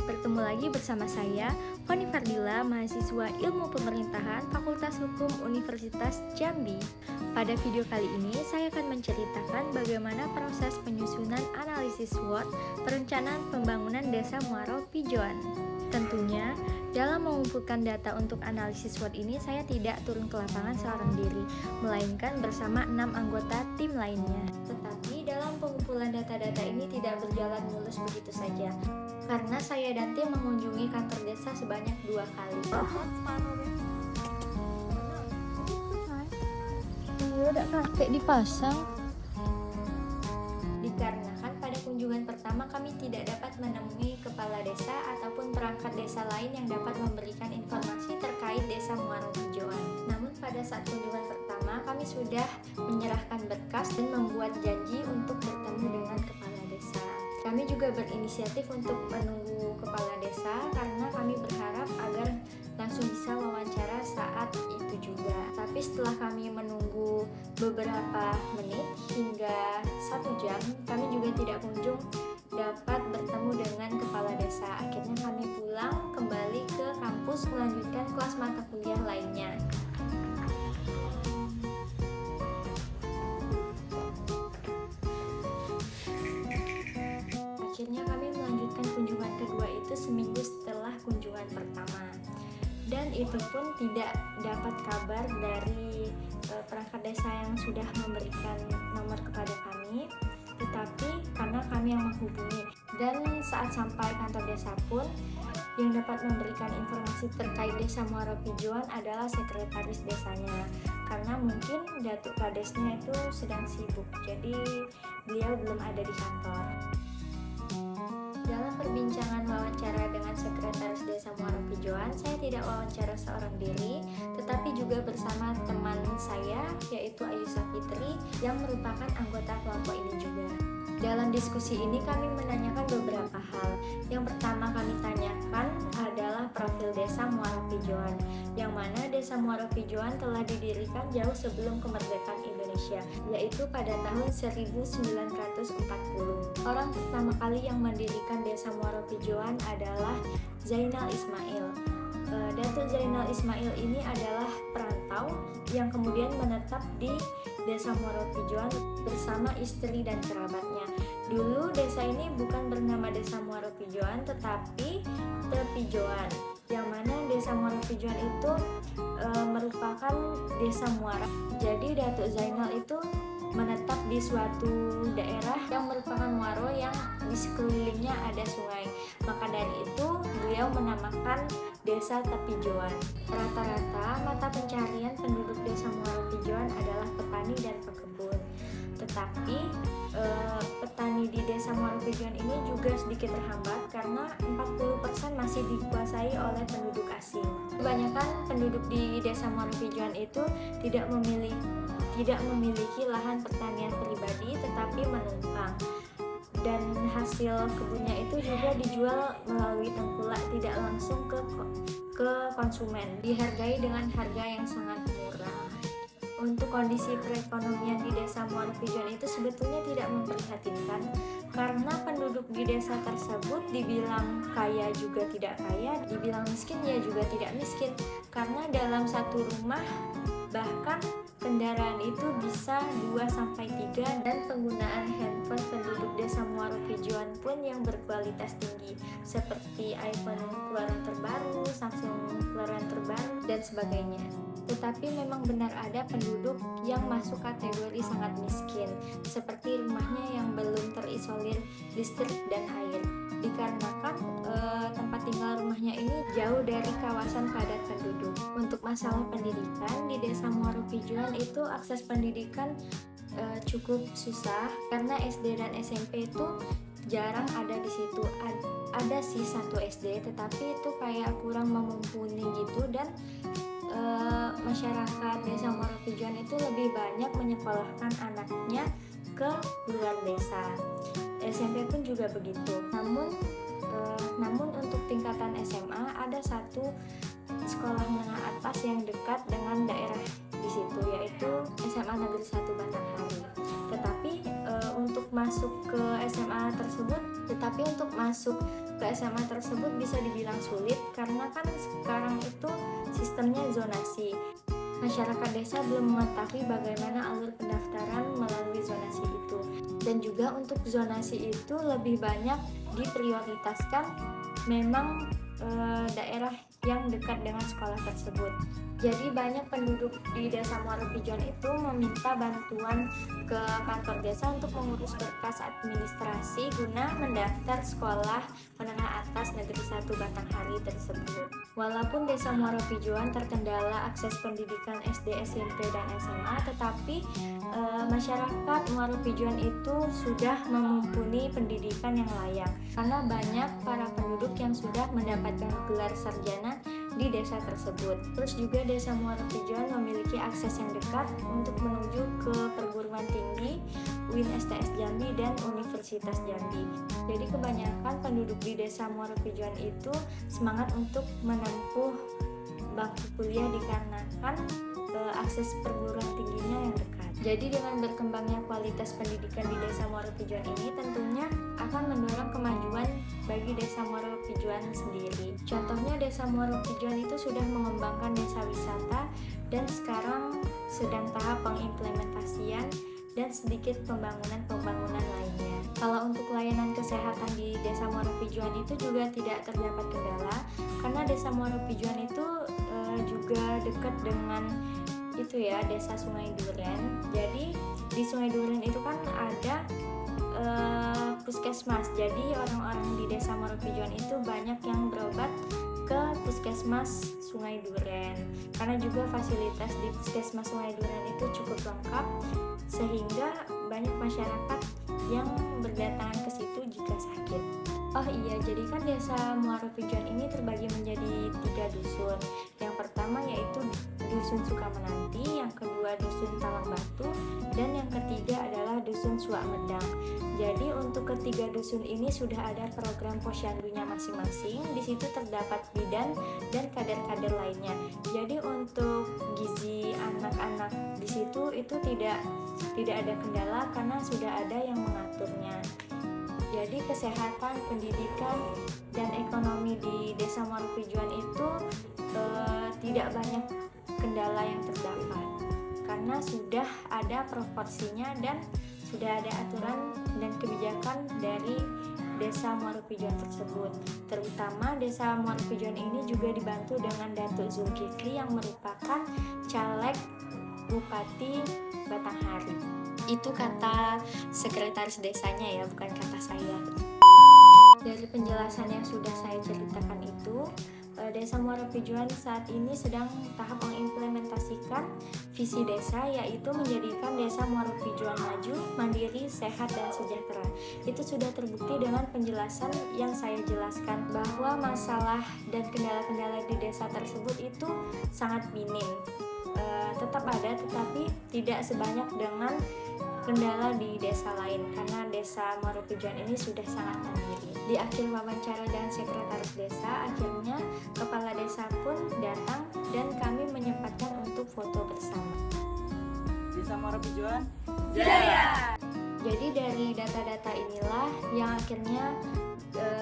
bertemu lagi bersama saya, Fani Fardila, mahasiswa Ilmu Pemerintahan Fakultas Hukum Universitas Jambi. Pada video kali ini, saya akan menceritakan bagaimana proses penyusunan analisis SWOT perencanaan pembangunan Desa Muaro Pijoan. Tentunya, dalam mengumpulkan data untuk analisis SWOT ini, saya tidak turun ke lapangan seorang diri, melainkan bersama 6 anggota tim lainnya. Tetapi dalam pengumpulan data-data ini tidak berjalan mulus begitu saja, karena saya dan tim mengunjungi kantor desa sebanyak 2 kali. Udah kakek dipasang. Dikarenakan pada kunjungan pertama kami tidak dapat menemui kepala desa ataupun perangkat desa lain yang dapat memberikan informasi terkait Desa Muaro Pijoan. Namun pada saat kunjungan pertama kami sudah menyerahkan berkas dan membuat janji untuk bertemu dengan kepala desa. Kami juga berinisiatif untuk menunggu kepala desa karena kami berharap agar langsung bisa wawancara saat itu juga. Tapi setelah kami menunggu beberapa menit hingga 1 jam, kami juga tidak kunjung dapat bertemu dengan kepala desa. Akhirnya kami pulang kembali ke kampus melanjutkan kelas mata kuliah lainnya. Akhirnya kami melanjutkan kunjungan kedua itu seminggu setelah kunjungan pertama. Dan itu pun tidak dapat kabar dari perangkat desa yang sudah memberikan nomor kepada kami, tetapi karena kami yang menghubungi. Dan saat sampai kantor desa pun, yang dapat memberikan informasi terkait Desa Muaro Pijoan adalah sekretaris desanya, karena mungkin Datuk Kadesnya itu sedang sibuk, jadi beliau belum ada di kantor. Dalam perbincangan wawancara dengan sekretaris Desa Muaro Pijoan, saya tidak wawancara seorang diri, tetapi juga bersama teman saya, yaitu Ayusa Fitri, yang merupakan anggota kelompok ini juga. Dalam diskusi ini kami menanyakan beberapa hal. Yang pertama kami tanyakan adalah profil Desa Muaro Pijoan, yang mana Desa Muaro Pijoan telah didirikan jauh sebelum kemerdekaan Indonesia, yaitu pada tahun 1940. Orang pertama kali yang mendirikan Desa Muaro Pijoan adalah Zainal Ismail. Datuk Zainal Ismail ini adalah perantau yang kemudian menetap di Desa Muaro Pijoan bersama istri dan kerabatnya. Dulu desa ini bukan bernama Desa Muaro Pijoan, tetapi Tepijoan, yang mana Desa Muaro Pijoan itu merupakan desa muara. Jadi Datuk Zainal itu menetap di suatu daerah yang merupakan muaro yang di sekelilingnya ada sungai. Maka dari itu beliau menamakan Desa Tepijoan. Rata-rata mata pencarian penduduk Desa Muaro Pijoan adalah petani dan pekebun. Tetapi petani di Desa Muaro Pijoan ini juga sedikit terhambat karena 40% masih dikuasai oleh penduduk asing. Kebanyakan penduduk di Desa Muaro Pijoan itu tidak memiliki lahan pertanian pribadi, tetapi menumpang. Dan hasil kebunnya itu juga dijual melalui tengkulak, tidak langsung ke konsumen, dihargai dengan harga yang sangat murah. Untuk kondisi perekonomian di Desa Muaro Pijoan itu sebetulnya tidak memprihatinkan, karena penduduk di desa tersebut dibilang kaya juga tidak kaya, dibilang miskin ya juga tidak miskin, karena dalam satu rumah bahkan kendaraan itu bisa 2-3, dan penggunaan handphone penduduk Desa Muaro Pijoan pun yang berkualitas tinggi, seperti iPhone keluaran terbaru, Samsung keluaran terbaru, dan sebagainya. Tetapi memang benar ada penduduk yang masuk kategori sangat miskin, seperti rumahnya yang belum terisolir listrik dan air, dikarenakan tempat tinggal rumahnya ini jauh dari kawasan padat penduduk. Untuk masalah pendidikan di Desa Muaro Pijoan itu akses pendidikan cukup susah, karena SD dan SMP itu jarang ada di situ. Ada sih 1 SD, tetapi itu kayak kurang memumpuni gitu, dan masyarakat Desa Muaro Pijoan itu lebih banyak menyekolahkan anaknya ke luar desa. SMP pun juga begitu. Namun untuk tingkatan SMA ada 1 sekolah menengah atas yang dekat dengan daerah di situ, yaitu SMA Negeri 1 Batanghari. Tetapi untuk masuk ke SMA tersebut, masuk ke SMA tersebut bisa dibilang sulit karena kan sekarang itu sistemnya zonasi. Masyarakat desa belum mengetahui bagaimana alur pendaftaran melalui zonasi itu. Dan juga untuk zonasi itu lebih banyak diprioritaskan memang daerah yang dekat dengan sekolah tersebut. Jadi banyak penduduk di Desa Muaro Pijuan itu meminta bantuan ke kantor desa untuk mengurus berkas administrasi guna mendaftar sekolah menengah atas Negeri 1 Batanghari tersebut. Walaupun Desa Muaro Pijuan terkendala akses pendidikan SD, SMP, dan SMA, tetapi masyarakat Muaro Pijuan itu sudah mumpuni pendidikan yang layak karena banyak para penduduk yang sudah mendapatkan gelar sarjana di desa tersebut. Terus juga Desa Muaro Pijuan memiliki akses yang dekat untuk menuju ke perguruan tinggi, UIN STS Jambi dan Universitas Jambi. Jadi kebanyakan penduduk di Desa Muaro Pijuan itu semangat untuk menempuh bangku kuliah dikarenakan akses perguruan tingginya yang dekat. Jadi dengan berkembangnya kualitas pendidikan di Desa Muaro Pijuan ini tentunya akan mendorong kemajuan bagi Desa Muaro Pijuan sendiri. Contohnya Desa Muaro Pijuan itu sudah mengembangkan desa wisata dan sekarang sedang tahap pengimplementasian dan sedikit pembangunan lainnya. Kalau untuk layanan kesehatan di Desa Muaro Pijuan itu juga tidak terdapat kendala karena Desa Muaro Pijuan itu juga dekat dengan Desa Sungai Duren. Jadi di Sungai Duren itu kan ada puskesmas. Jadi orang-orang di Desa Muaro Pijuan itu banyak yang berobat ke puskesmas Sungai Duren. Karena juga fasilitas di puskesmas Sungai Duren itu cukup lengkap sehingga banyak masyarakat yang berdatangan ke situ jika sakit. Oh iya, jadi kan Desa Muaro Pijuan ini terbagi menjadi 3 dusun. Yang pertama yaitu Dusun Sukamenanti, yang kedua Dusun Talang Batu, dan yang ketiga adalah Dusun Suak Medang. Jadi untuk ketiga dusun ini sudah ada program posyandunya masing-masing. Di situ terdapat bidan dan kader-kader lainnya. Jadi untuk gizi anak-anak di situ itu tidak ada kendala karena sudah ada yang mengaturnya. Jadi kesehatan, pendidikan, dan ekonomi di Desa Muaro Pijuan itu tidak banyak kendala yang terdapat karena sudah ada proporsinya dan sudah ada aturan dan kebijakan dari Desa Muaro Pijuan tersebut. Terutama Desa Muaro Pijuan ini juga dibantu dengan Datuk Zulkifli yang merupakan caleg Bupati Batanghari. Itu kata sekretaris desanya ya, bukan kata saya. Dari penjelasan yang sudah saya ceritakan itu, Desa Muaro Pijuan saat ini sedang tahap mengimplementasikan visi desa, yaitu menjadikan Desa Muaro Pijuan maju, mandiri, sehat, dan sejahtera. Itu sudah terbukti dengan penjelasan yang saya jelaskan bahwa masalah dan kendala-kendala di desa tersebut itu sangat minim. Tetap ada, tetapi tidak sebanyak dengan kendala di desa lain karena Desa Muaro Pijuan ini sudah sangat mandiri. Di akhir wawancara dengan sekretaris desa, akhirnya kepala desa pun datang dan kami menyempatkan untuk foto bersama. Desa Muaro Pijuan Jaya! Jadi dari data-data inilah yang akhirnya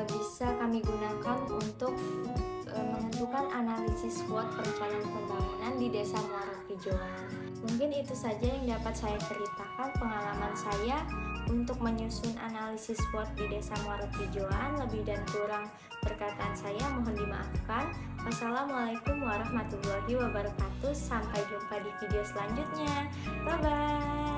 bisa kami gunakan untuk menentukan analisis SWOT perencanaan pembangunan di Desa Muaro Pijuan. Mungkin itu saja yang dapat saya ceritakan pengalaman saya untuk menyusun analisis SWOT di Desa Muaro Pijuan. Lebih dan kurang perkataan saya mohon dimaafkan. Wassalamualaikum warahmatullahi wabarakatuh. Sampai jumpa di video selanjutnya. Bye-bye.